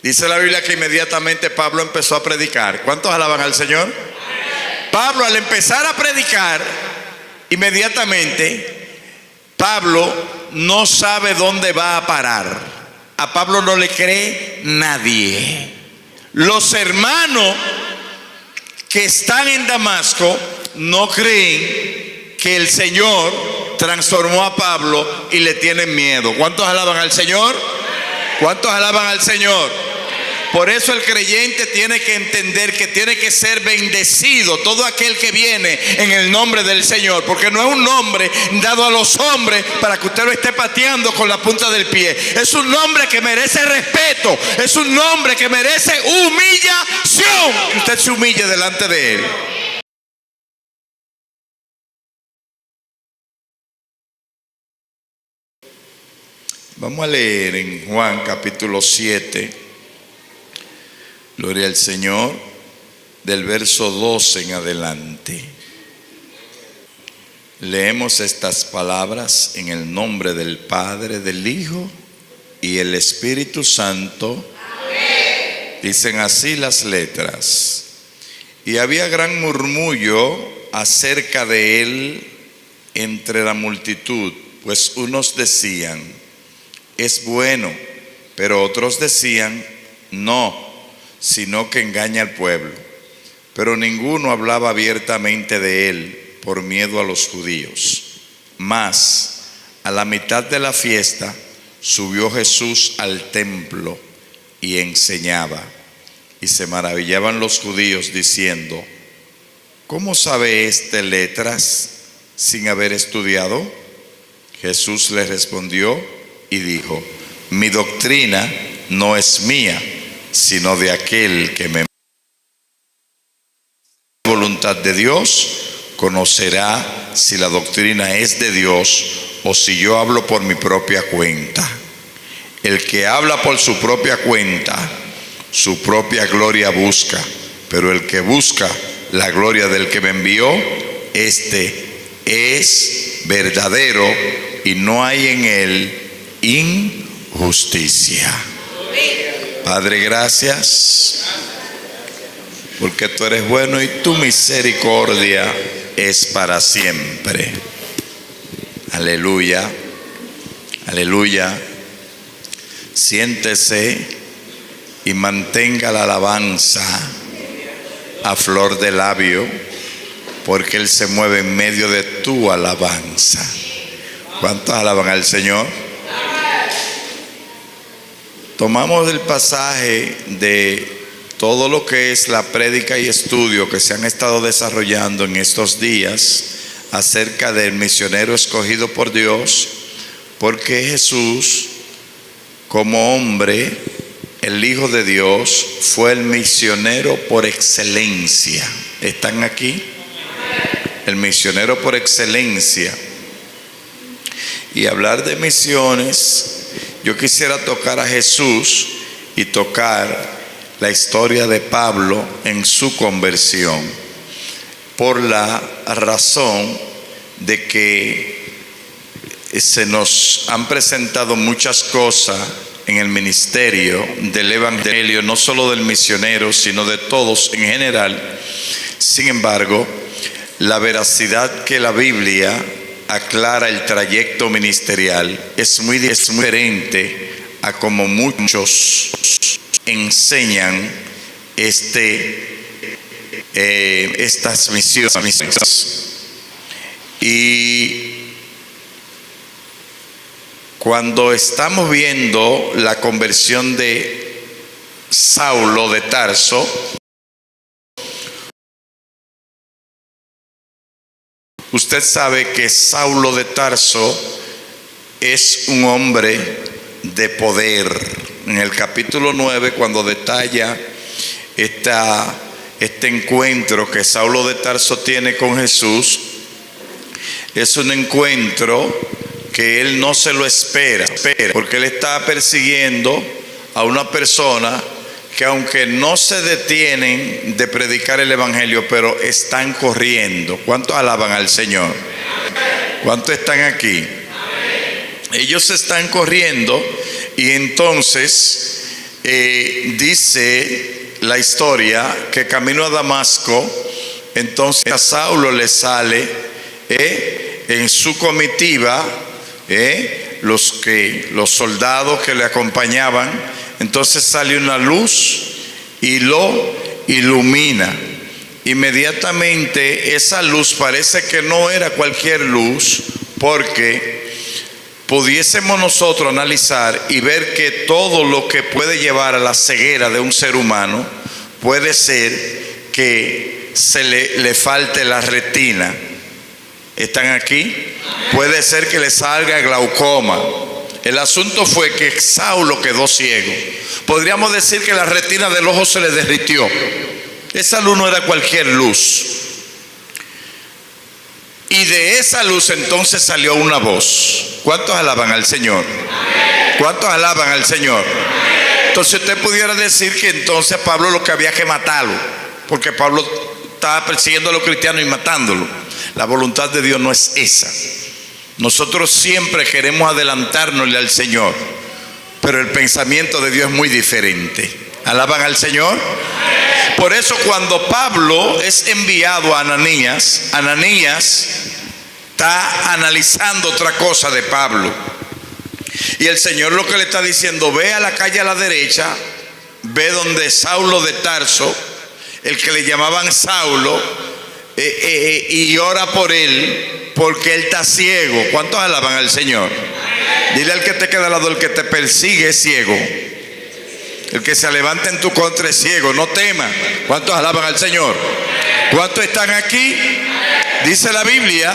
Dice la Biblia que inmediatamente Pablo empezó a predicar. ¿Cuántos alaban al Señor? Pablo, al empezar a predicar, inmediatamente Pablo no sabe dónde va a parar. A Pablo no le cree nadie. Los hermanos que están en Damasco no creen que el Señor transformó a Pablo y le tienen miedo. ¿Cuántos alaban al Señor? ¿Cuántos alaban al Señor? Por eso el creyente tiene que entender que tiene que ser bendecido todo aquel que viene en el nombre del Señor, porque no es un nombre dado a los hombres para que usted lo esté pateando con la punta del pie. Es un nombre que merece respeto, es un nombre que merece humillación, que usted se humille delante de él. Vamos a leer en Juan capítulo 7. Gloria al Señor, del verso 12 en adelante. Leemos estas palabras en el nombre del Padre, del Hijo y el Espíritu Santo. Amén. Dicen así las letras. Y había gran murmullo acerca de él entre la multitud, pues unos decían, es bueno, pero otros decían, no, sino que engaña al pueblo. Pero ninguno hablaba abiertamente de él por miedo a los judíos. Mas a la mitad de la fiesta subió Jesús al templo y enseñaba. Y se maravillaban los judíos diciendo, ¿cómo sabe este letras sin haber estudiado? Jesús les respondió y dijo, mi doctrina no es mía, sino de aquel que me voluntad de Dios, conocerá si la doctrina es de Dios o si yo hablo por mi propia cuenta. El que habla por su propia cuenta, su propia gloria busca, pero el que busca la gloria del que me envió, este es verdadero y no hay en él injusticia. Padre, gracias porque tú eres bueno y tu misericordia es para siempre. Aleluya, aleluya. Siéntese y mantenga la alabanza a flor de labio, porque Él se mueve en medio de tu alabanza. ¿Cuántos alaban al Señor? Tomamos el pasaje de todo lo que es la prédica y estudio que se han estado desarrollando en estos días acerca del misionero escogido por Dios, porque Jesús, como hombre, el Hijo de Dios, fue el misionero por excelencia. ¿Están aquí? El misionero por excelencia. Y hablar de misiones, yo quisiera tocar a Jesús y tocar la historia de Pablo en su conversión, por la razón de que se nos han presentado muchas cosas en el ministerio del evangelio, no solo del misionero, sino de todos en general. Sin embargo, la veracidad que la Biblia aclara el trayecto ministerial es muy diferente a como muchos enseñan estas misiones. Y cuando estamos viendo la conversión de Saulo de Tarso, usted sabe que Saulo de Tarso es un hombre de poder. En el capítulo 9, cuando detalla este encuentro que Saulo de Tarso tiene con Jesús, es un encuentro que él no se lo espera, porque él está persiguiendo a una persona que, aunque no se detienen de predicar el evangelio, pero están corriendo. ¿Cuántos alaban al Señor? ¿Cuántos están aquí? Ellos están corriendo y entonces dice la historia que camino a Damasco, entonces a Saulo le sale en su comitiva los soldados que le acompañaban. Entonces sale una luz y lo ilumina. Inmediatamente esa luz parece que no era cualquier luz, porque pudiésemos nosotros analizar y ver que todo lo que puede llevar a la ceguera de un ser humano puede ser que le falte la retina. ¿Están aquí? Puede ser que le salga glaucoma. El asunto fue que Saulo quedó ciego. Podríamos decir que la retina del ojo se le derritió. Esa luz no era cualquier luz. Y de esa luz entonces salió una voz. ¿Cuántos alaban al Señor? ¿Cuántos alaban al Señor? Entonces usted pudiera decir que entonces Pablo lo que había que matarlo, porque Pablo estaba persiguiendo a los cristianos y matándolos. La voluntad de Dios no es esa. Nosotros siempre queremos adelantárnosle al Señor, pero el pensamiento de Dios es muy diferente. ¿Alaban al Señor? Por eso cuando Pablo es enviado a Ananías, Ananías está analizando otra cosa de Pablo. Y el Señor lo que le está diciendo: ve a la calle a la derecha, ve donde Saulo de Tarso, el que le llamaban Saulo, y ora por él, porque él está ciego. ¿Cuántos alaban al Señor? Dile al que te queda al lado: el que te persigue es ciego. El que se levanta en tu contra es ciego. No temas. ¿Cuántos alaban al Señor? ¿Cuántos están aquí? Dice la Biblia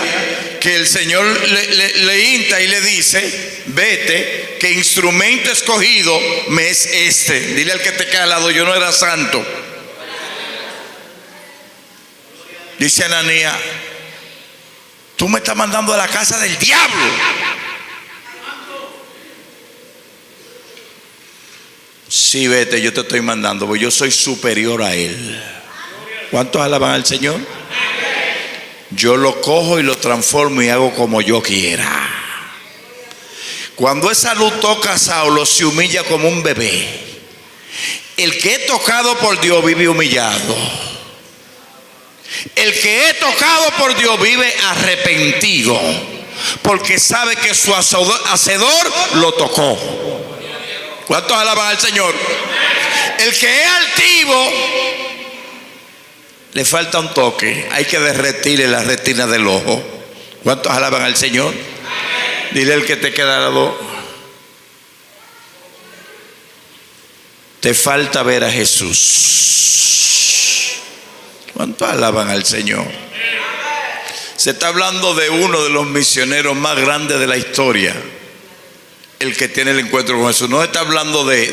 que el Señor le insta y le dice: vete, que instrumento escogido me es este. Dile al que te queda al lado: yo no era santo. Dice Ananías: tú me estás mandando a la casa del diablo. Sí, vete, yo te estoy mandando, porque yo soy superior a él. ¿Cuántos alaban al Señor? Yo lo cojo y lo transformo y hago como yo quiera. Cuando esa luz toca a Saulo, se humilla como un bebé. El que es tocado por Dios vive humillado. El que es tocado por Dios vive arrepentido, porque sabe que su hacedor lo tocó. ¿Cuántos alaban al Señor? El que es altivo, le falta un toque. Hay que derretirle la retina del ojo. ¿Cuántos alaban al Señor? Dile al que te queda al lado: te falta ver a Jesús. ¿Cuántos alaban al Señor? Se está hablando de uno de los misioneros más grandes de la historia, el que tiene el encuentro con Jesús. No está hablando del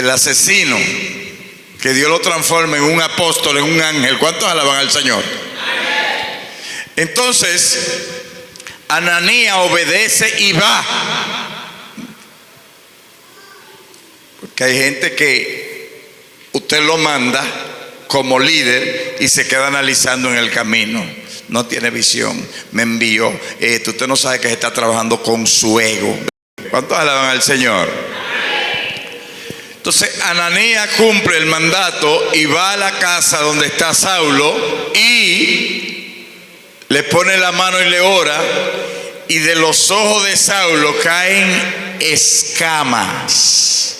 asesino, que Dios lo transforme en un apóstol, en un ángel. ¿Cuántos alaban al Señor? Entonces Ananías obedece y va. Porque hay gente que usted lo manda como líder y se queda analizando en el camino. No tiene visión. Me envió. Usted no sabe que se está trabajando con su ego. ¿Cuántos alaban al Señor? Entonces Ananías cumple el mandato y va a la casa donde está Saulo y le pone la mano y le ora, y de los ojos de Saulo caen escamas.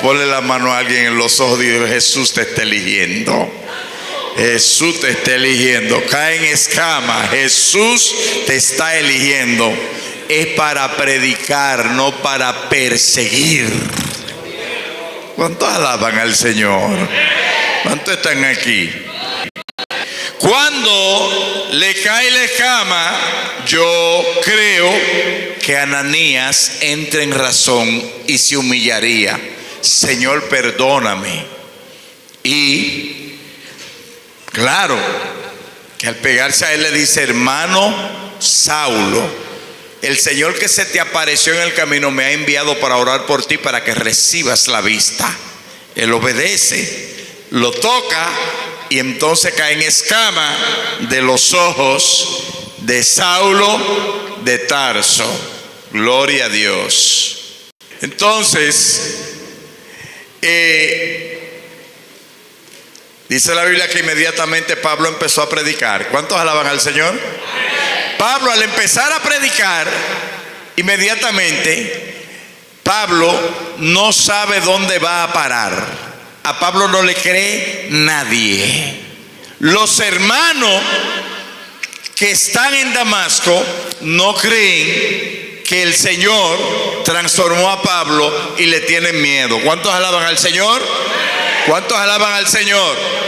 Ponle la mano a alguien en los ojos y dile: Jesús te está eligiendo. Jesús te está eligiendo. Caen escamas. Jesús te está eligiendo. Es para predicar, no para perseguir. ¿Cuántos alaban al Señor? ¿Cuántos están aquí? Cuando le cae la escama, yo creo que Ananías entra en razón y se humillaría: Señor, perdóname. Y claro, que al pegarse a él le dice: hermano Saulo, el Señor que se te apareció en el camino me ha enviado para orar por ti, para que recibas la vista. Él obedece, lo toca, y entonces cae en escama de los ojos de Saulo de Tarso. Gloria a Dios. Entonces, dice la Biblia que inmediatamente Pablo empezó a predicar. ¿Cuántos alaban al Señor? Pablo, al empezar a predicar, inmediatamente Pablo no sabe dónde va a parar. A Pablo no le cree nadie. Los hermanos que están en Damasco no creen que el Señor transformó a Pablo y le tienen miedo. ¿Cuántos alaban al Señor? ¿Cuántos alaban al Señor?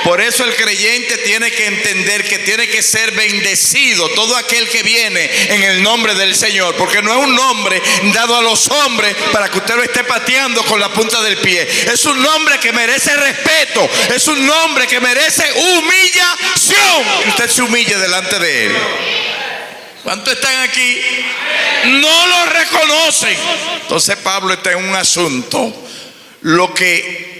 Por eso el creyente tiene que entender que tiene que ser bendecido todo aquel que viene en el nombre del Señor, porque no es un nombre dado a los hombres para que usted lo esté pateando con la punta del pie. Es un nombre que merece respeto, es un nombre que merece humillación. Usted se humille delante de él. ¿Cuántos están aquí? No lo reconocen. Entonces Pablo está en un asunto. Lo que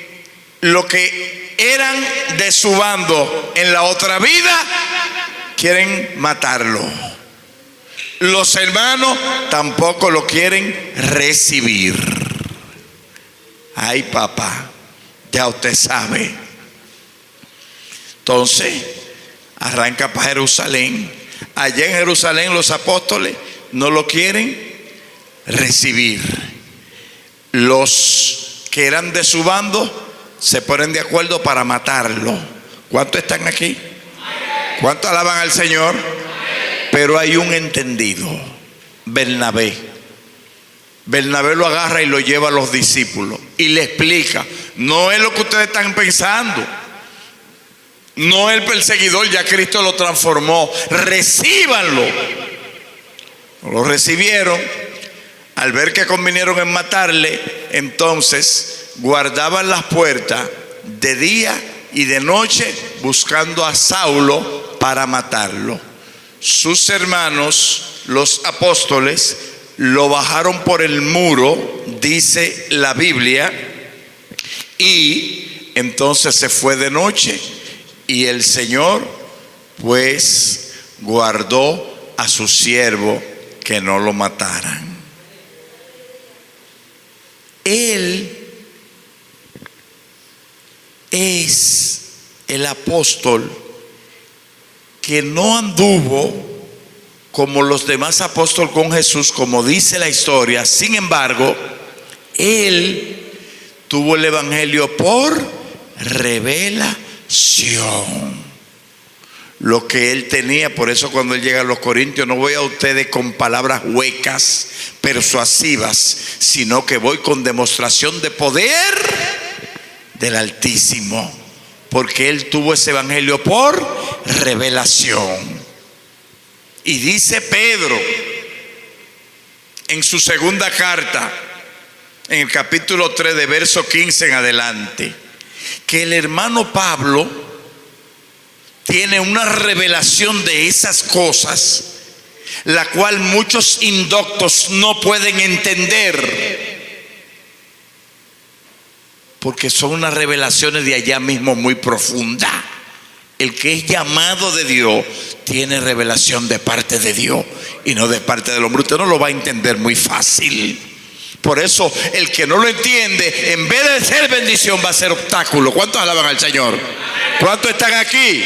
eran de su bando en la otra vida, quieren matarlo. Los hermanos tampoco lo quieren recibir. Ay, papá, ya usted sabe. Entonces arranca para Jerusalén. Allá en Jerusalén los apóstoles no lo quieren recibir. Los que eran de su bando se ponen de acuerdo para matarlo. ¿Cuántos están aquí? ¿Cuántos alaban al Señor? Pero hay un entendido, Bernabé. Bernabé lo agarra y lo lleva a los discípulos y le explica: no es lo que ustedes están pensando, no es el perseguidor, ya Cristo lo transformó, recíbanlo. Lo recibieron. Al ver que convinieron en matarle, entonces guardaban las puertas de día y de noche buscando a Saulo para matarlo. Sus hermanos, los apóstoles, lo bajaron por el muro, dice la Biblia, y entonces se fue de noche y el Señor pues guardó a su siervo que no lo mataran. Él es el apóstol que no anduvo como los demás apóstoles con Jesús, como dice la historia. Sin embargo, él tuvo el evangelio por revelación. Lo que él tenía. Por eso cuando él llega a los Corintios, no voy a ustedes con palabras huecas, persuasivas, sino que voy con demostración de poder del Altísimo, porque él tuvo ese evangelio por revelación. Y dice Pedro en su segunda carta, en el capítulo 3, de verso 15 en adelante, que el hermano Pablo tiene una revelación de esas cosas, la cual muchos indoctos no pueden entender, porque son unas revelaciones de allá mismo muy profundas. El que es llamado de Dios tiene revelación de parte de Dios y no de parte del hombre. Usted no lo va a entender muy fácil. Por eso el que no lo entiende, en vez de ser bendición, va a ser obstáculo. ¿Cuántos alaban al Señor? ¿Cuántos están aquí?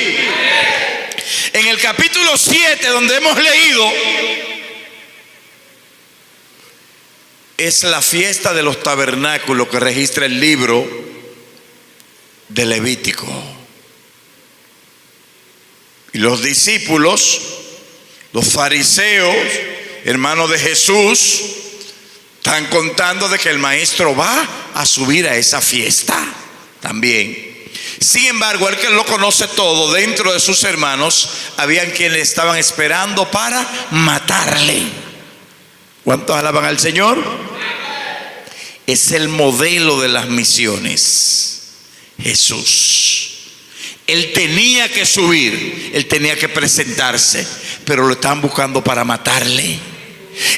En el capítulo 7, donde hemos leído, es la fiesta de los tabernáculos que registra el libro de Levítico. Y los discípulos, los fariseos, hermanos de Jesús, están contando de que el maestro va a subir a esa fiesta también. Sin embargo, el que lo conoce todo, dentro de sus hermanos habían quienes estaban esperando para matarle. ¿Cuántos alaban al Señor? Es el modelo de las misiones, Jesús. Él tenía que subir, él tenía que presentarse, pero lo estaban buscando para matarle.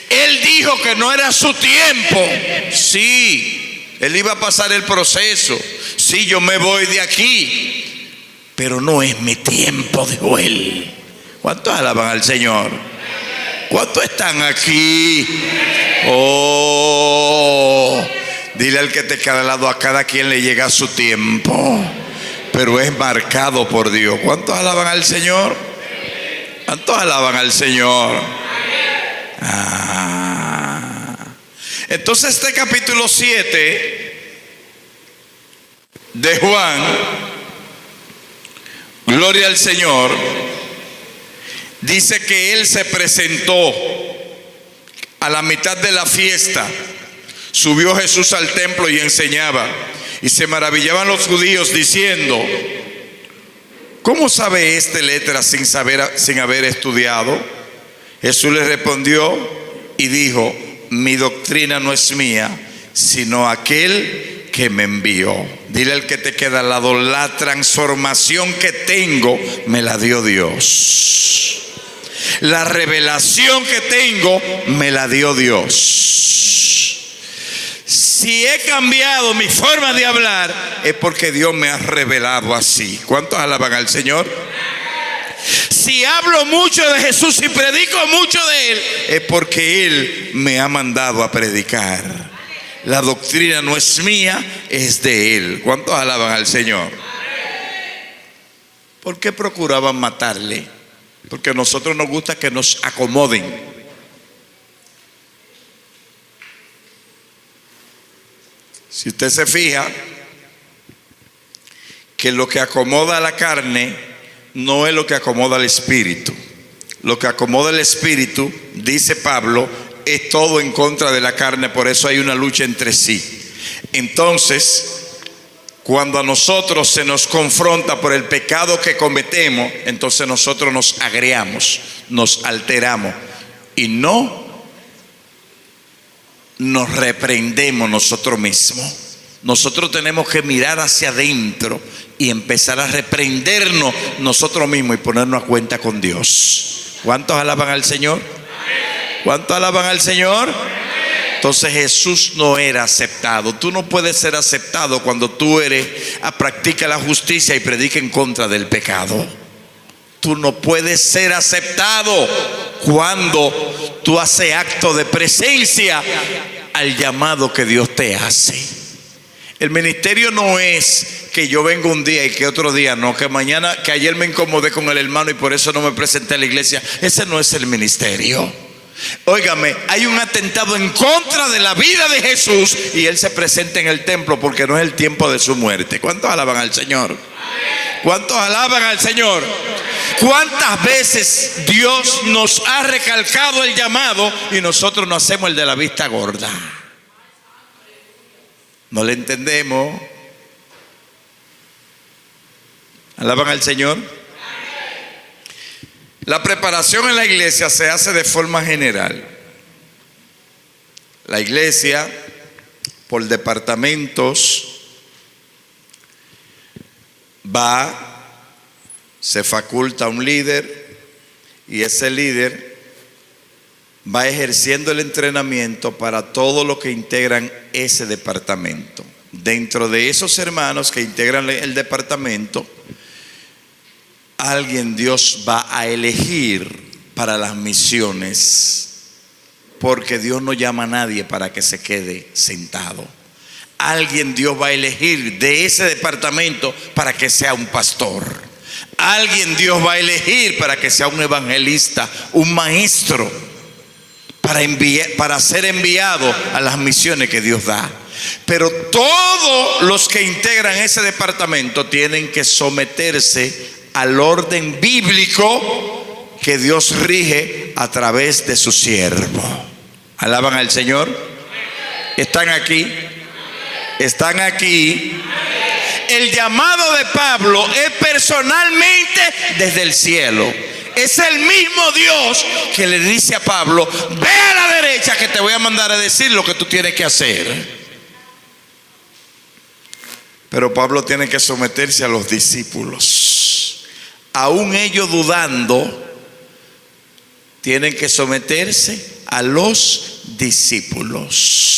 Él dijo que no era su tiempo. Sí, él iba a pasar el proceso. Sí, yo me voy de aquí, pero no es mi tiempo, dijo él. ¿Cuántos alaban al Señor? ¿Cuántos están aquí? Oh, Dile al que te queda al lado, a cada quien le llega su tiempo, pero es marcado por Dios. ¿Cuántos alaban al Señor? ¿Cuántos alaban al Señor? Entonces este capítulo 7 de Juan, gloria al Señor, dice que Él se presentó a la mitad de la fiesta. Subió Jesús al templo y enseñaba, y se maravillaban los judíos diciendo: ¿cómo sabe este letras sin haber estudiado? Jesús les respondió y dijo: mi doctrina no es mía, sino aquel que me envió. Dile al que te queda al lado, la transformación que tengo me la dio Dios. La revelación que tengo me la dio Dios. Si he cambiado mi forma de hablar, es porque Dios me ha revelado así. ¿Cuántos alaban al Señor? Si hablo mucho de Jesús y predico mucho de Él, es porque Él me ha mandado a predicar. La doctrina no es mía, es de Él. ¿Cuántos alaban al Señor? ¿Por qué procuraban matarle? Porque a nosotros nos gusta que nos acomoden. Si usted se fija que lo que acomoda a la carne no es lo que acomoda al espíritu. Lo que acomoda el espíritu, dice Pablo, es todo en contra de la carne. Por eso hay una lucha entre sí. Entonces, cuando a nosotros se nos confronta por el pecado que cometemos, entonces nosotros nos agriamos, nos alteramos y no nos reprendemos nosotros mismos. Nosotros tenemos que mirar hacia adentro y empezar a reprendernos nosotros mismos y ponernos a cuenta con Dios. ¿Cuántos alaban al Señor? ¿Cuántos alaban al Señor? Entonces Jesús no era aceptado. Tú no puedes ser aceptado cuando tú practica la justicia y predica en contra del pecado. Tú no puedes ser aceptado cuando tú haces acto de presencia al llamado que Dios te hace. El ministerio no es que yo vengo un día y que otro día no, que mañana, que ayer me incomodé con el hermano y por eso no me presenté a la iglesia. Ese no es el ministerio. Óigame, hay un atentado en contra de la vida de Jesús y Él se presenta en el templo porque no es el tiempo de su muerte. ¿Cuántos alaban al Señor? ¿Cuántos alaban al Señor? ¿Cuántas veces Dios nos ha recalcado el llamado y nosotros no hacemos el de la vista gorda? No le entendemos. ¿Alaban al Señor? La preparación en la iglesia se hace de forma general. La iglesia, por departamentos, se faculta un líder y ese líder va ejerciendo el entrenamiento para todo lo que integran ese departamento. Dentro de esos hermanos que integran el departamento, alguien Dios va a elegir para las misiones, porque Dios no llama a nadie para que se quede sentado. Alguien Dios va a elegir de ese departamento para que sea un pastor. Alguien Dios va a elegir para que sea un evangelista, un maestro, para ser enviado a las misiones que Dios da. Pero todos los que integran ese departamento tienen que someterse al orden bíblico que Dios rige a través de su siervo. ¿Alaban al Señor? ¿Están aquí? ¿Están aquí? El llamado de Pablo es personalmente desde el cielo. Es el mismo Dios que le dice a Pablo: ve a la derecha que te voy a mandar a decir lo que tú tienes que hacer. Pero Pablo tiene que someterse a los discípulos. Aún ellos dudando, tienen que someterse a los discípulos.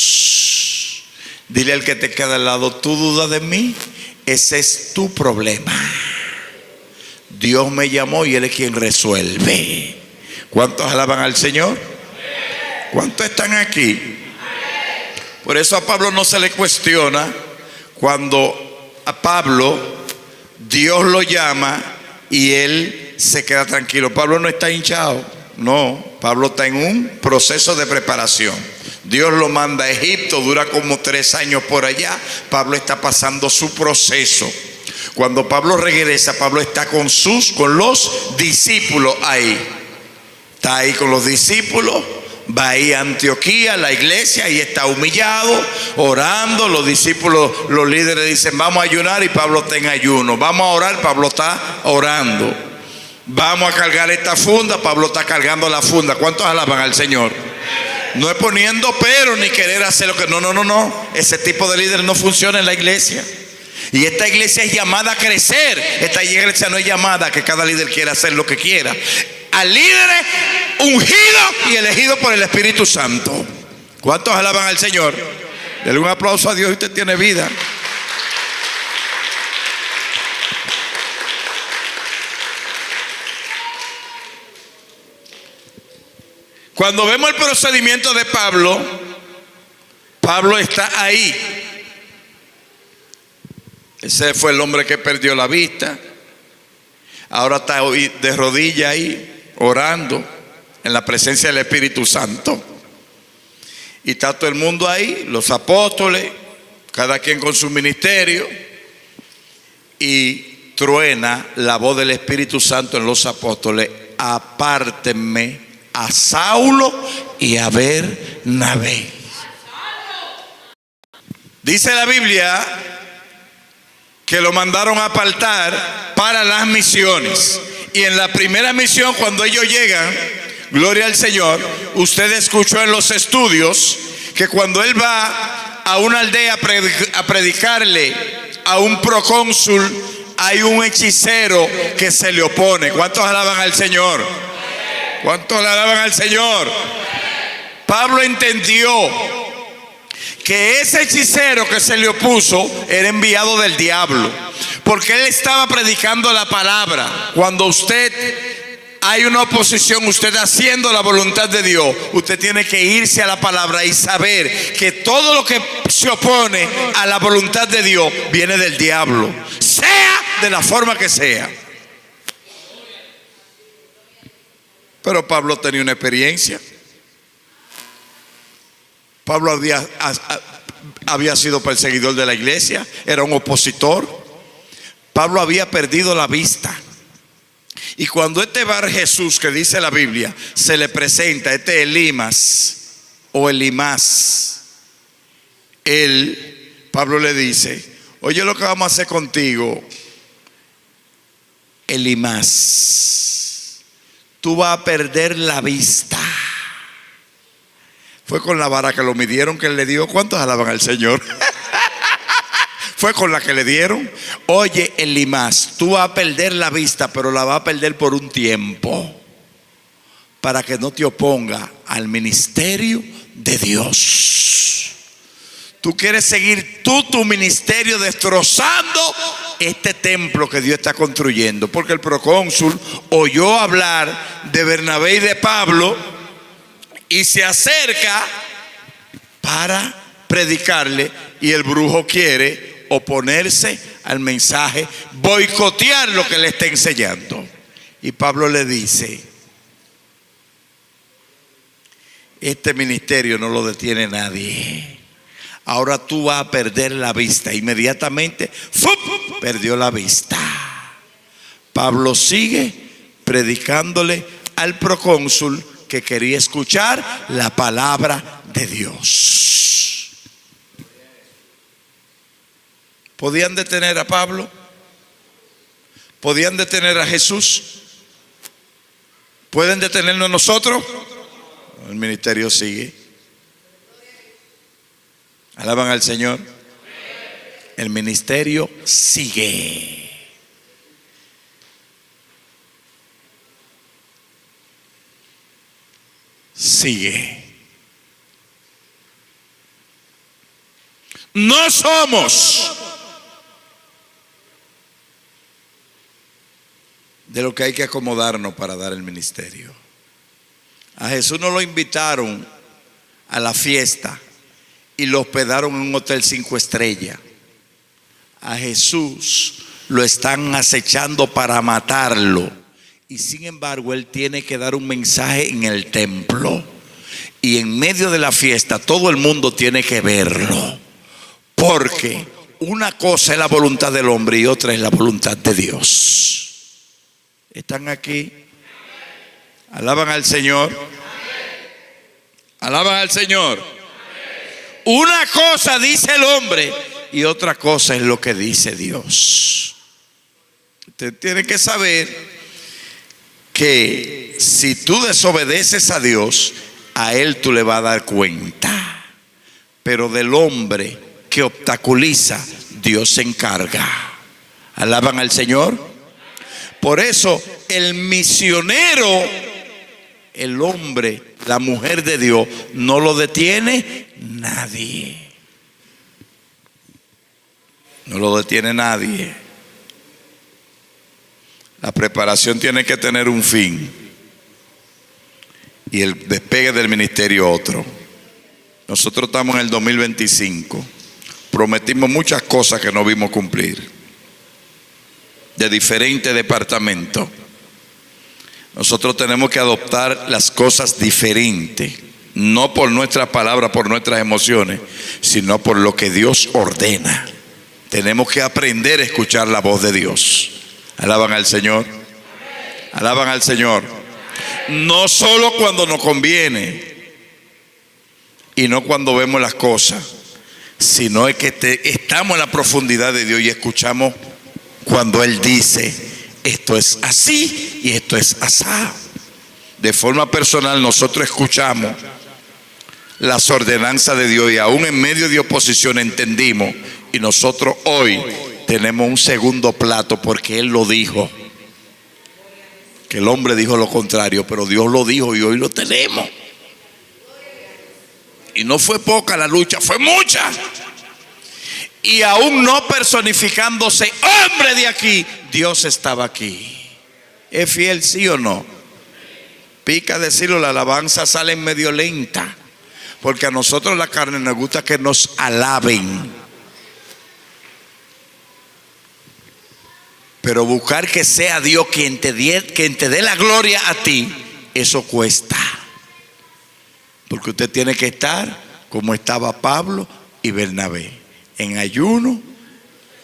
Dile al que te queda al lado: ¿tú dudas de mí? Ese es tu problema. Dios me llamó y Él es quien resuelve. ¿Cuántos alaban al Señor? ¿Cuántos están aquí? Por eso a Pablo no se le cuestiona cuando a Pablo Dios lo llama y él se queda tranquilo. Pablo no está hinchado, no, Pablo está en un proceso de preparación. Dios lo manda a Egipto, dura como 3 años por allá. Pablo está pasando su proceso. Cuando Pablo regresa, Pablo está con los discípulos ahí. Está ahí con los discípulos. Va ahí a Antioquía, la iglesia, y está humillado, orando. Los discípulos, los líderes dicen: vamos a ayunar, y Pablo está en ayuno. Vamos a orar, Pablo está orando. Vamos a cargar esta funda, Pablo está cargando la funda. ¿Cuántos alaban al Señor? No es poniendo pero ni querer hacer lo que... No. Ese tipo de líder no funciona en la iglesia. Y esta iglesia es llamada a crecer. Esta iglesia no es llamada a que cada líder quiera hacer lo que quiera. Al líder ungido y elegido por el Espíritu Santo. ¿Cuántos alaban al Señor? Denle un aplauso a Dios y usted tiene vida. Cuando vemos el procedimiento de Pablo, Pablo está ahí. Ese fue el hombre que perdió la vista. Ahora está de rodillas ahí, orando en la presencia del Espíritu Santo. Y está todo el mundo ahí, los apóstoles, cada quien con su ministerio. Y truena la voz del Espíritu Santo en los apóstoles: apártenme a Saulo y a Bernabé. Dice la Biblia que lo mandaron a apartar para las misiones. Y en la primera misión, cuando ellos llegan, gloria al Señor, usted escuchó en los estudios que cuando él va a una aldea a predicarle a un procónsul, hay un hechicero que se le opone. ¿Cuántos alaban al Señor? ¿Cuántos le alaban al Señor? Pablo entendió que ese hechicero que se le opuso era enviado del diablo, porque él estaba predicando la palabra. Cuando usted hay una oposición, usted haciendo la voluntad de Dios, usted tiene que irse a la palabra y saber que todo lo que se opone a la voluntad de Dios viene del diablo, sea de la forma que sea. Pero Pablo tenía una experiencia. Pablo había sido perseguidor de la iglesia, era un opositor. Pablo había perdido la vista. Y cuando este Bar Jesús, que dice la Biblia, se le presenta, este Elimas o Elimás, Pablo le dice: oye, lo que vamos a hacer contigo, Elimás, tú vas a perder la vista. Fue con la vara que lo midieron que él le dio. ¿Cuántos alaban al Señor? Fue con la que le dieron. Oye, Elimás, tú vas a perder la vista, pero la vas a perder por un tiempo, para que no te oponga al ministerio de Dios. Tú quieres seguir tu ministerio destrozando este templo que Dios está construyendo, porque el procónsul oyó hablar de Bernabé y de Pablo y se acerca para predicarle, y el brujo quiere oponerse al mensaje, boicotear lo que le está enseñando. Y Pablo le dice: este ministerio no lo detiene nadie. Ahora tú vas a perder la vista. Inmediatamente ¡fup!, perdió la vista. Pablo sigue predicándole al procónsul, que quería escuchar la palabra de Dios. ¿Podían detener a Pablo? ¿Podían detener a Jesús? ¿Pueden detenernos nosotros? El ministerio sigue. ¿Alaban al Señor? El ministerio sigue. Sigue. No somos de lo que hay que acomodarnos para dar el ministerio. A Jesús no lo invitaron a la fiesta y lo hospedaron en un hotel 5 estrellas. A Jesús lo están acechando para matarlo. Y sin embargo, él tiene que dar un mensaje en el templo. Y en medio de la fiesta, todo el mundo tiene que verlo. Porque una cosa es la voluntad del hombre y otra es la voluntad de Dios. ¿Están aquí? ¿Alaban al Señor? ¿Alaban al Señor? Una cosa dice el hombre y otra cosa es lo que dice Dios. Usted tiene que saber que si tú desobedeces a Dios, a Él tú le vas a dar cuenta. Pero del hombre que obstaculiza, Dios se encarga. ¿Alaban al Señor? Por eso el misionero, el hombre, la mujer de Dios, no lo detiene nadie. No lo detiene nadie. La preparación tiene que tener un fin y el despegue del ministerio otro. Nosotros estamos en el 2025. Prometimos muchas cosas que no vimos cumplir, de diferentes departamentos. Nosotros tenemos que adoptar las cosas diferentes, no por nuestras palabras, por nuestras emociones, sino por lo que Dios ordena. Tenemos que aprender a escuchar la voz de Dios. ¿Alaban al Señor? ¿Alaban al Señor? No solo cuando nos conviene y no cuando vemos las cosas, sino es que estamos en la profundidad de Dios y escuchamos cuando Él dice: esto es así y esto es asá. De forma personal nosotros escuchamos las ordenanzas de Dios y aún en medio de oposición entendimos, y nosotros hoy tenemos un segundo plato porque Él lo dijo. Que el hombre dijo lo contrario, pero Dios lo dijo y hoy lo tenemos. Y no fue poca la lucha, fue mucha. Y aún no personificándose hombre de aquí, Dios estaba aquí. ¿Es fiel, sí o no? Pica decirlo, la alabanza sale medio lenta, porque a nosotros la carne nos gusta que nos alaben. Pero buscar que sea Dios quien te dé la gloria a ti, eso cuesta. Porque usted tiene que estar como estaba Pablo y Bernabé, en ayuno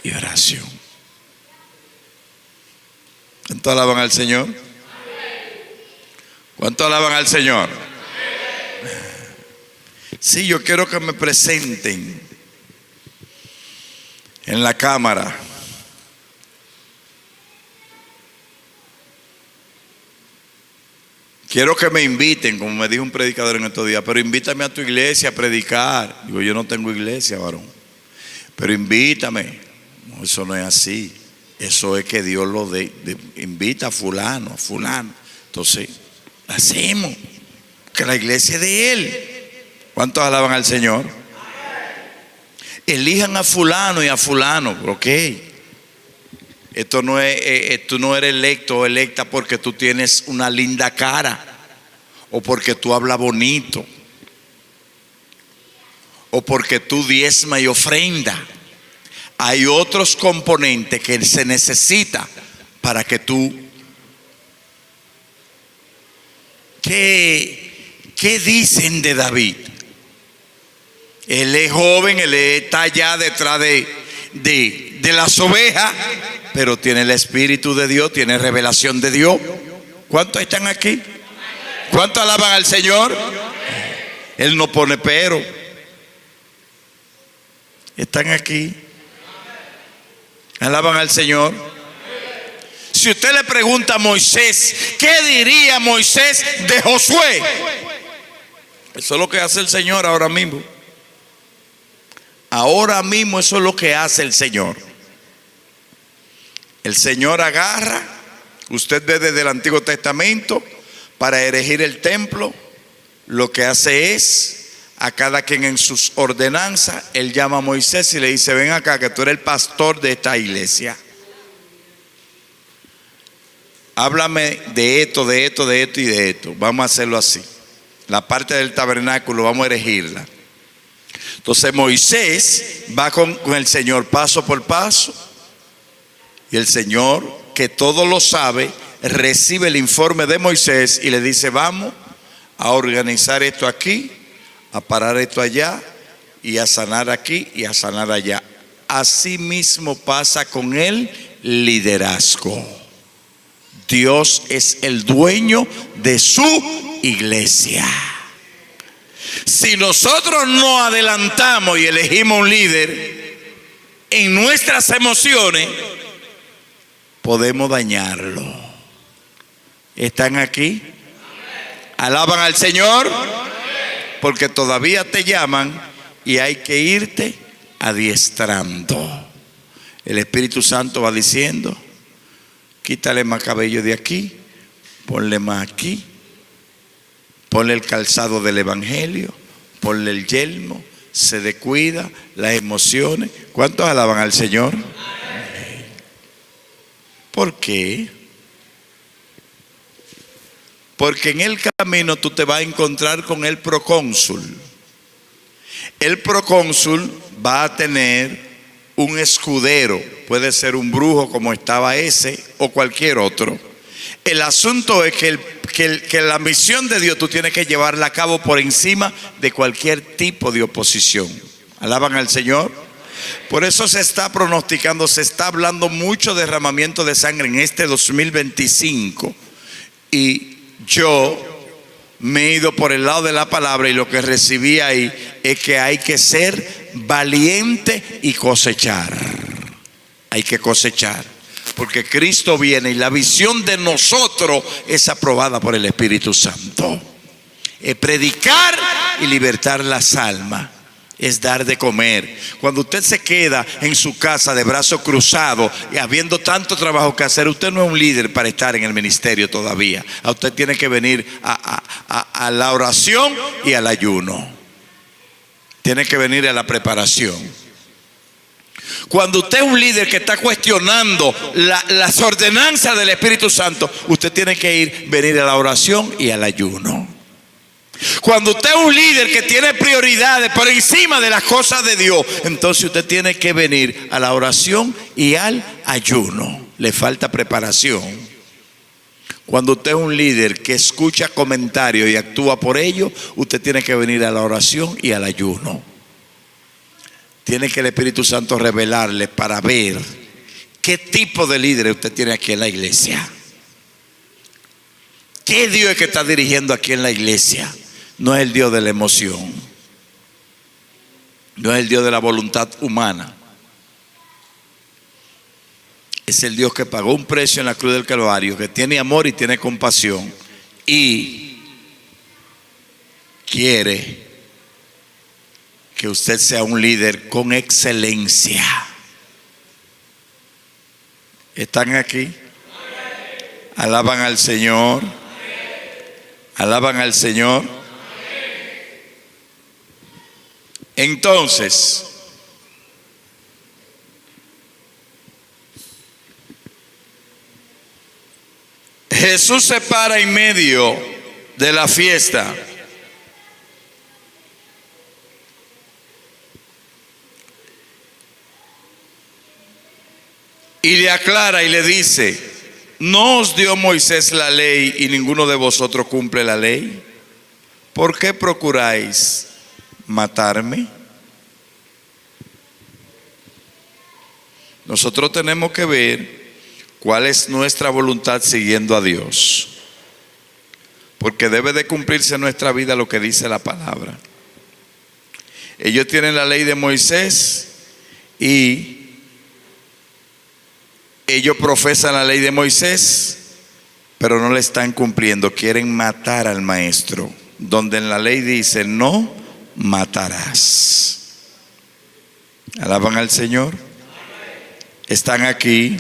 y oración. ¿Cuánto alaban al Señor? ¿Cuánto alaban al Señor? Sí, yo quiero que me presenten en la cámara quiero que me inviten, como me dijo un predicador en estos días, pero invítame a tu iglesia a predicar. Digo, yo no tengo iglesia, varón, pero invítame. No, eso no es así. Eso es que Dios lo invita a fulano, a fulano. Entonces, hacemos que la iglesia es de Él. ¿Cuántos alaban al Señor? Elijan a fulano y a fulano, ok. Esto no es, tú no eres electo o electa porque tú tienes una linda cara, o porque tú hablas bonito, o porque tú diezma y ofrenda. Hay otros componentes que se necesita para que tú. ¿Qué dicen de David? Él es joven, él está allá detrás de las ovejas, pero tiene el Espíritu de Dios, tiene revelación de Dios. ¿Cuántos están aquí? ¿Cuántos alaban al Señor? Él no pone pero. ¿Están aquí? ¿Alaban al Señor? Si usted le pregunta a Moisés, ¿qué diría Moisés de Josué? Eso es lo que hace el Señor ahora mismo. Ahora mismo eso es lo que hace el Señor. El Señor agarra, usted ve desde el Antiguo Testamento, para erigir el templo, lo que hace es, a cada quien en sus ordenanzas, Él llama a Moisés y le dice: ven acá que tú eres el pastor de esta iglesia. Háblame de esto, de esto, de esto y de esto. Vamos a hacerlo así. La parte del tabernáculo vamos a erigirla. Entonces Moisés va con el Señor paso por paso, y el Señor, que todo lo sabe, recibe el informe de Moisés y le dice: vamos a organizar esto aquí, a parar esto allá, y a sanar aquí y a sanar allá. Así mismo pasa con el liderazgo. Dios es el dueño de su iglesia. Si nosotros no adelantamos y elegimos un líder en nuestras emociones, podemos dañarlo. ¿Están aquí? ¿Alaban al Señor? Porque todavía te llaman y hay que irte adiestrando. El Espíritu Santo va diciendo: quítale más cabello de aquí, ponle más aquí, ponle el calzado del Evangelio, ponle el yelmo, se descuida, las emociones. ¿Cuántos alaban al Señor? ¿Por qué? Porque en el camino tú te vas a encontrar con el procónsul. El procónsul va a tener un escudero, puede ser un brujo como estaba ese o cualquier otro. El asunto es que la misión de Dios tú tienes que llevarla a cabo por encima de cualquier tipo de oposición. ¿Alaban al Señor? Por eso se está pronosticando, se está hablando mucho de derramamiento de sangre en este 2025. Y yo me he ido por el lado de la palabra, y lo que recibí ahí es que hay que ser valiente y cosechar. Hay que cosechar, porque Cristo viene y la visión de nosotros es aprobada por el Espíritu Santo. Es predicar y libertar las almas. Es dar de comer. Cuando usted se queda en su casa de brazos cruzados y habiendo tanto trabajo que hacer, usted no es un líder para estar en el ministerio todavía. A usted tiene que venir a la oración y al ayuno. Tiene que venir a la preparación. Cuando usted es un líder que está cuestionando las ordenanzas del Espíritu Santo, usted tiene que venir a la oración y al ayuno. Cuando usted es un líder que tiene prioridades por encima de las cosas de Dios, entonces usted tiene que venir a la oración y al ayuno. Le falta preparación. Cuando usted es un líder que escucha comentarios y actúa por ello, usted tiene que venir a la oración y al ayuno. Tiene que el Espíritu Santo revelarle para ver qué tipo de líder usted tiene aquí en la iglesia. ¿Qué Dios es que está dirigiendo aquí en la iglesia? No es el Dios de la emoción, no es el Dios de la voluntad humana. Es el Dios que pagó un precio en la cruz del Calvario, que tiene amor y tiene compasión y quiere que usted sea un líder con excelencia. ¿Están aquí? ¿Alaban al Señor? ¿Alaban al Señor? Entonces, Jesús se para en medio de la fiesta. Y le aclara y le dice: ¿no os dio Moisés la ley y ninguno de vosotros cumple la ley? ¿Por qué procuráis matarme? Nosotros tenemos que ver cuál es nuestra voluntad siguiendo a Dios, porque debe de cumplirse en nuestra vida lo que dice la palabra. Ellos tienen la ley de Moisés y ellos profesan la ley de Moisés, pero no la están cumpliendo. Quieren matar al maestro, donde en la ley dice: no matarás. ¿Alaban al Señor? ¿Están aquí?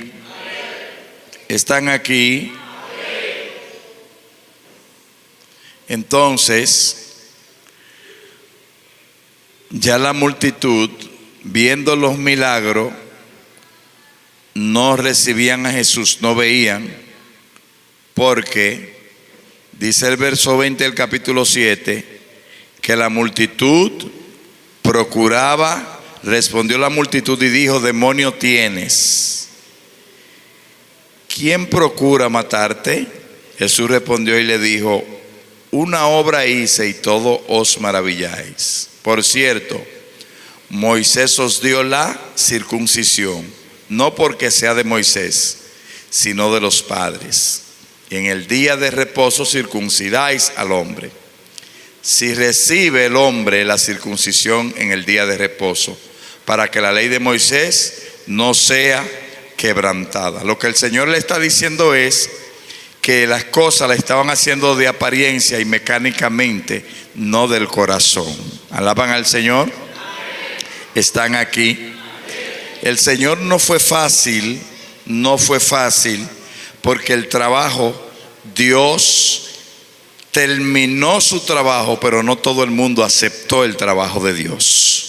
¿Están aquí? Entonces, ya la multitud, viendo los milagros, no recibían a Jesús, no veían, porque dice el verso 20 del capítulo 7, que la multitud procuraba. Respondió la multitud y dijo: demonio tienes. ¿Quién procura matarte? Jesús respondió y le dijo: una obra hice y todo os maravilláis. Por cierto, Moisés os dio la circuncisión, no porque sea de Moisés, sino de los padres. Y en el día de reposo circuncidáis al hombre. Si recibe el hombre la circuncisión en el día de reposo, para que la ley de Moisés no sea quebrantada. Lo que el Señor le está diciendo es que las cosas la estaban haciendo de apariencia y mecánicamente, no del corazón. ¿Alaban al Señor? ¿Están aquí? El Señor no fue fácil, porque el trabajo, Dios terminó su trabajo, pero no todo el mundo aceptó el trabajo de Dios.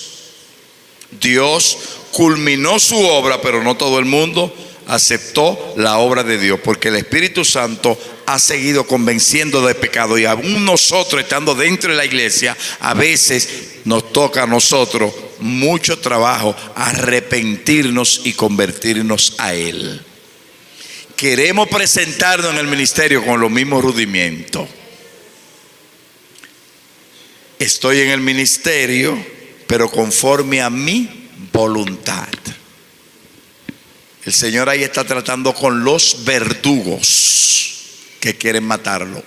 Dios culminó su obra, pero no todo el mundo aceptó la obra de Dios, porque el Espíritu Santo ha seguido convenciendo de pecado, y aún nosotros, estando dentro de la iglesia, a veces nos toca a nosotros mucho trabajo arrepentirnos y convertirnos a Él. Queremos presentarnos en el ministerio con los mismos rudimientos. Estoy en el ministerio, pero conforme a mi voluntad. El Señor ahí está tratando con los verdugos que quieren matarlo,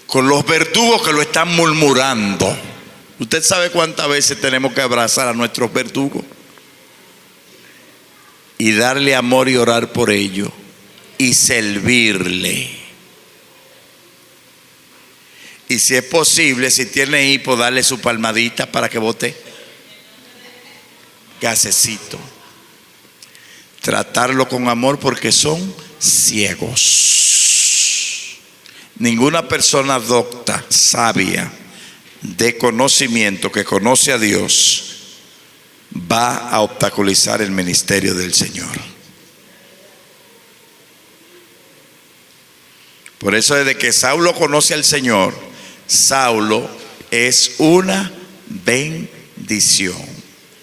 con los verdugos que lo están murmurando. ¿Usted sabe cuántas veces tenemos que abrazar a nuestros verdugos y darle amor y orar por ellos y servirle? Y si es posible, si tiene hipo, darle su palmadita para que bote gasecito. Tratarlo con amor, porque son ciegos. Ninguna persona docta, sabia, de conocimiento, que conoce a Dios, va a obstaculizar el ministerio del Señor. Por eso, desde que Saulo conoce al Señor, Saulo es una bendición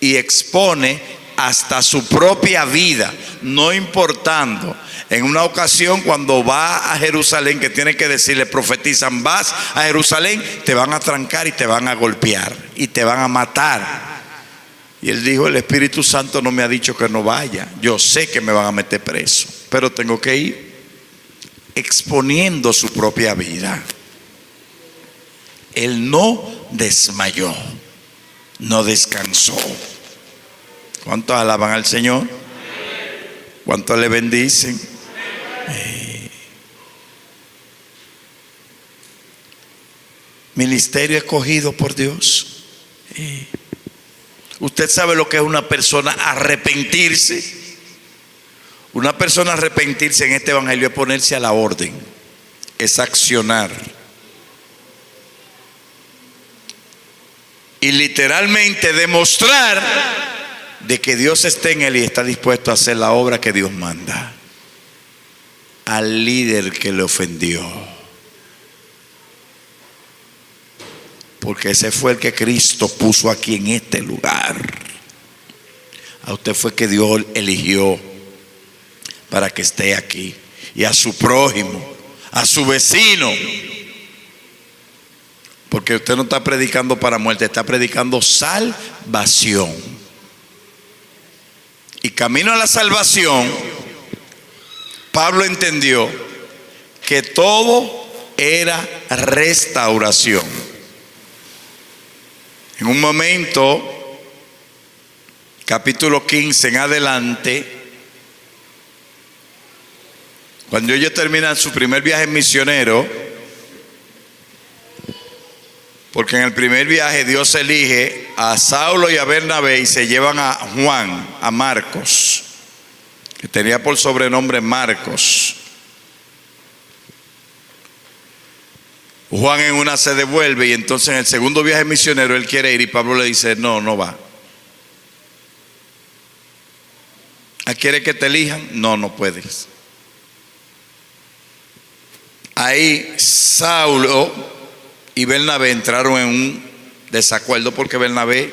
y expone hasta su propia vida, no importando. En una ocasión, cuando va a Jerusalén, que tiene que decirle, profetizan: vas a Jerusalén, te van a trancar y te van a golpear y te van a matar. Y él dijo: el Espíritu Santo no me ha dicho que no vaya. Yo sé que me van a meter preso, pero tengo que ir. Exponiendo su propia vida. Él no desmayó, no descansó. ¿Cuántos alaban al Señor? ¿Cuántos le bendicen? Ministerio escogido por Dios. Usted sabe lo que es una persona arrepentirse. Una persona arrepentirse en este evangelio es ponerse a la orden, es accionar. Y literalmente demostrar de que Dios está en él y está dispuesto a hacer la obra que Dios manda. Al líder que le ofendió, porque ese fue el que Cristo puso aquí en este lugar. A usted fue que Dios eligió para que esté aquí, y a su prójimo, a su vecino. Porque usted no está predicando para muerte, está predicando salvación. Y camino a la salvación, Pablo entendió que todo era restauración. En un momento, capítulo 15 en adelante, cuando ellos terminan su primer viaje misionero, porque en el primer viaje Dios elige a Saulo y a Bernabé y se llevan a Juan, a Marcos, que tenía por sobrenombre Marcos. Juan en una se devuelve, y entonces en el segundo viaje misionero él quiere ir y Pablo le dice: no, no va. ¿Quiere que te elijan? No, no puedes. Ahí Saulo y Bernabé entraron en un desacuerdo porque Bernabé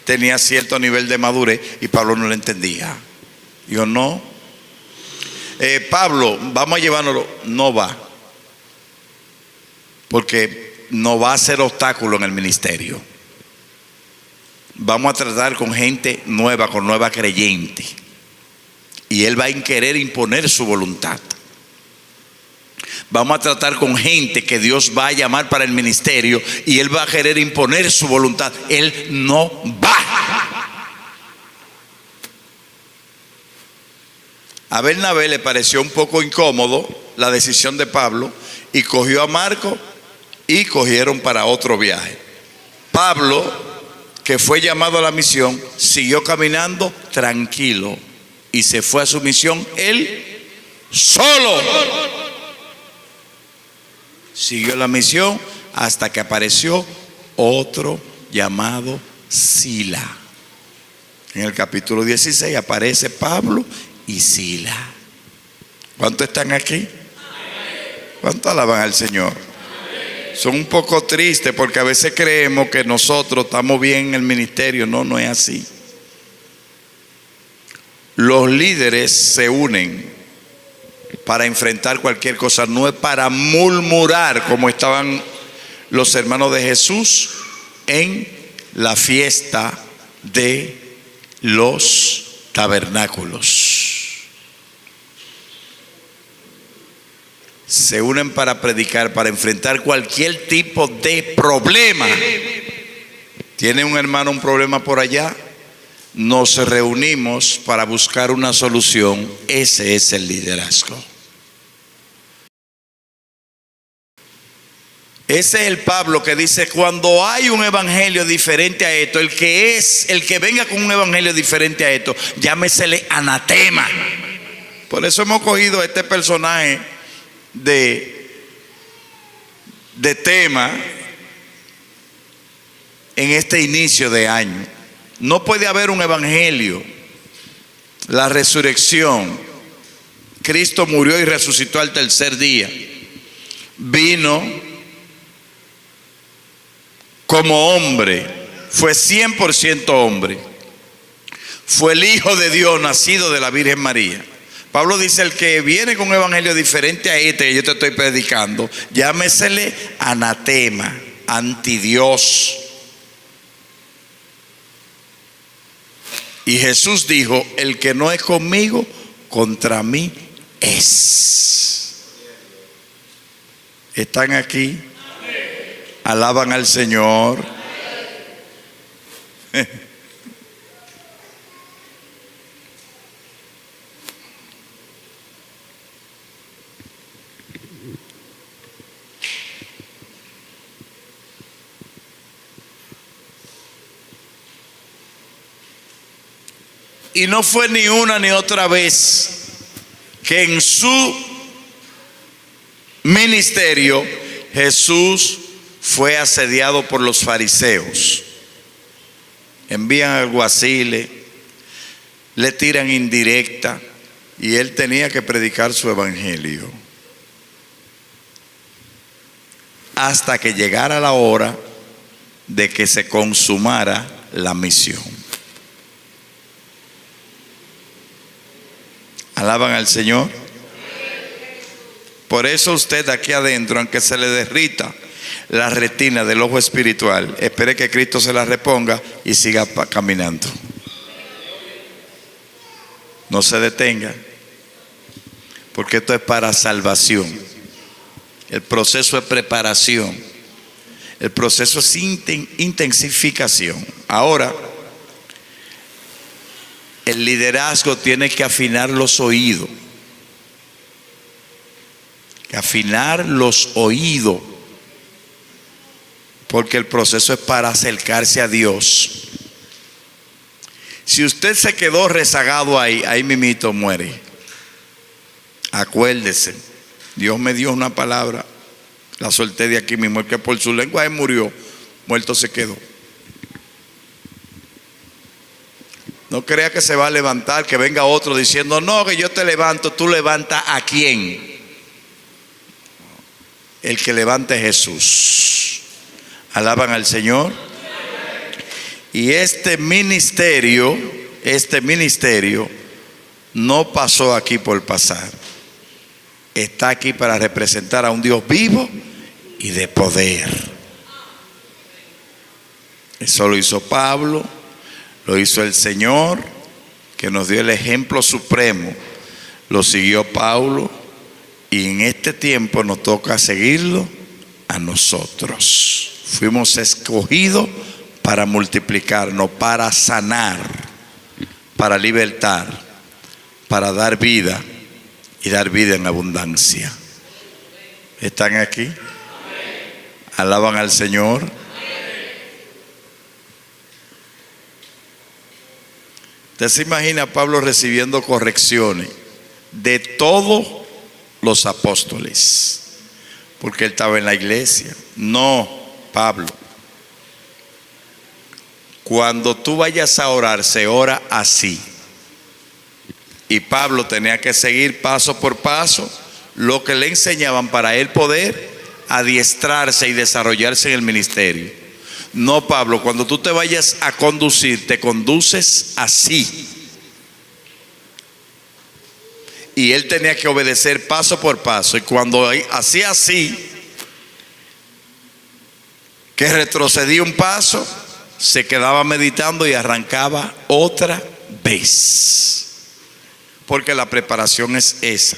tenía cierto nivel de madurez y Pablo no lo entendía. Dijo, no, Pablo, vamos a llevárnoslo. No va, porque no va a ser obstáculo en el ministerio. Vamos a tratar con gente nueva, con nueva creyente, y él va a querer imponer su voluntad. Vamos a tratar con gente que Dios va a llamar para el ministerio y él va a querer imponer su voluntad. Él no va. A Bernabé le pareció un poco incómodo la decisión de Pablo y cogió a Marco y cogieron para otro viaje. Pablo, que fue llamado a la misión, siguió caminando tranquilo y se fue a su misión él solo. Siguió la misión hasta que apareció otro llamado Sila. En el capítulo 16 aparece Pablo y Sila. ¿Cuántos están aquí? ¿Cuántos alaban al Señor? Son un poco tristes porque a veces creemos que nosotros estamos bien en el ministerio. No, no es así. Los líderes se unen para enfrentar cualquier cosa, no es para murmurar como estaban los hermanos de Jesús en la fiesta de los tabernáculos. Se unen para predicar, para enfrentar cualquier tipo de problema. ¿Tiene un hermano un problema por allá? Nos reunimos para buscar una solución. Ese es el liderazgo. Ese es el Pablo que dice, cuando hay un evangelio diferente a esto, el que venga con un evangelio diferente a esto, llámesele anatema. Por eso hemos cogido este personaje de tema en este inicio de año. No puede haber un evangelio, la resurrección. Cristo murió y resucitó al tercer día. Vino como hombre, fue 100% hombre. Fue el Hijo de Dios, nacido de la Virgen María. Pablo dice, el que viene con un evangelio diferente a este que yo te estoy predicando, llámesele anatema, antidios. Y Jesús dijo, el que no es conmigo, contra mí es. ¿Están aquí? Alaban al Señor. Y no fue ni una ni otra vez que en su ministerio Jesús fue asediado por los fariseos. Envían alguaciles, le tiran indirecta y él tenía que predicar su evangelio hasta que llegara la hora de que se consumara la misión. ¿Alaban al Señor? Por eso usted aquí adentro, aunque se le derrita la retina del ojo espiritual, espere que Cristo se la reponga y siga caminando. No se detenga, porque esto es para salvación. El proceso es preparación. El proceso es intensificación. Ahora, el liderazgo tiene que afinar los oídos. Afinar los oídos. Porque el proceso es para acercarse a Dios. Si usted se quedó rezagado ahí mimito muere. Acuérdese, Dios me dio una palabra, la solté de aquí mismo, el que por su lenguaje murió, muerto se quedó. No crea que se va a levantar, que venga otro diciendo, no, que yo te levanto. ¿Tú levantas a quién? El que levanta es Jesús. ¿Alaban al Señor? Y este ministerio no pasó aquí por pasar. Está aquí para representar a un Dios vivo y de poder. Eso lo hizo Pablo, lo hizo el Señor, que nos dio el ejemplo supremo. Lo siguió Pablo y en este tiempo nos toca seguirlo a nosotros. Fuimos escogidos para multiplicarnos, para sanar, para libertar, para dar vida y dar vida en abundancia. ¿Están aquí? ¿Alaban al Señor? ¿Usted se imagina a Pablo recibiendo correcciones de todos los apóstoles? Porque él estaba en la iglesia. No, Pablo. Cuando tú vayas a orar, se ora así. Y Pablo tenía que seguir paso por paso lo que le enseñaban para él poder adiestrarse y desarrollarse en el ministerio. No, Pablo, cuando tú te vayas a conducir, te conduces así. Y él tenía que obedecer paso por paso. Y cuando hacía así, que retrocedía un paso, se quedaba meditando y arrancaba otra vez. Porque la preparación es esa.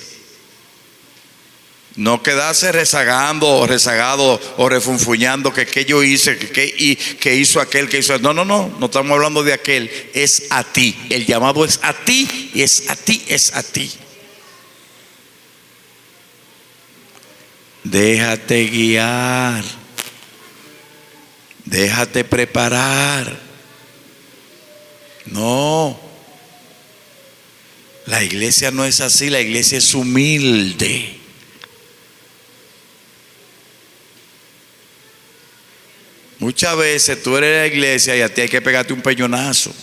No quedarse rezagando o rezagado o refunfuñando que yo hice, que hizo aquel, que hizo. No estamos hablando de aquel, es a ti. El llamado es a ti y es a ti, es a ti. Déjate guiar, déjate preparar. No, la iglesia no es así, la iglesia es humilde. Muchas veces tú eres de la iglesia y a ti hay que pegarte un peñonazo.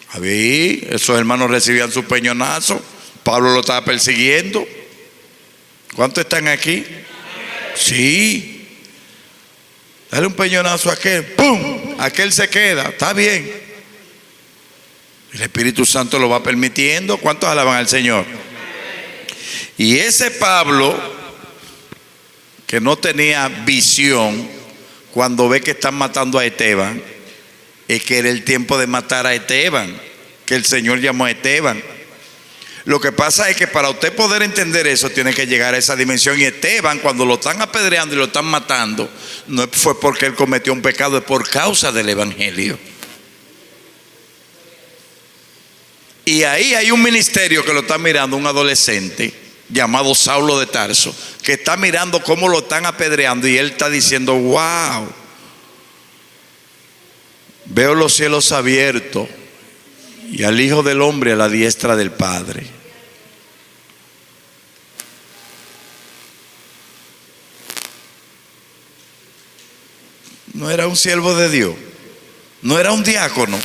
A ver, esos hermanos recibían su peñonazo. Pablo lo estaba persiguiendo. ¿Cuántos están aquí? Sí. Dale un peñonazo a aquel. ¡Pum! Aquel se queda. Está bien. El Espíritu Santo lo va permitiendo. ¿Cuántos alaban al Señor? Y ese Pablo, que no tenía visión, cuando ve que están matando a Esteban, es que era el tiempo de matar a Esteban, que el Señor llamó a Esteban. Lo que pasa es que para usted poder entender eso, tiene que llegar a esa dimensión. Y Esteban, cuando lo están apedreando y lo están matando, no fue porque él cometió un pecado, es por causa del evangelio. Y ahí hay un ministerio que lo está mirando un adolescente llamado Saulo de Tarso, que está mirando cómo lo están apedreando y él está diciendo: wow, veo los cielos abiertos y al Hijo del Hombre a la diestra del Padre. No era un siervo de Dios, no era un diácono,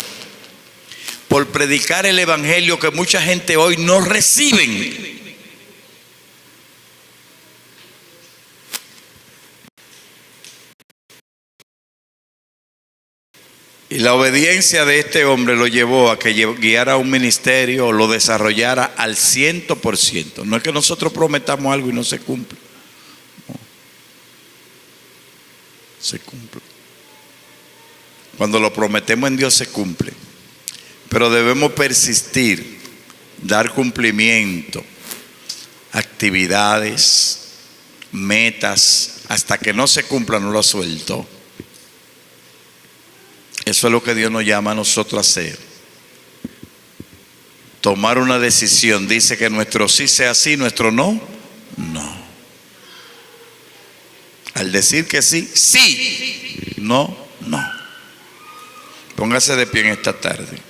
por predicar el evangelio que mucha gente hoy no reciben. Y la obediencia de este hombre lo llevó a que guiara un ministerio o lo desarrollara al 100%. No es que nosotros prometamos algo y no se cumple. No. Se cumple. Cuando lo prometemos en Dios se cumple. Pero debemos persistir, dar cumplimiento, actividades, metas, hasta que no se cumpla, no lo suelto. Eso es lo que Dios nos llama a nosotros a hacer. Tomar una decisión. Dice que nuestro sí sea sí, nuestro no, no. Al decir que sí, sí. No, no. Póngase de pie en esta tarde.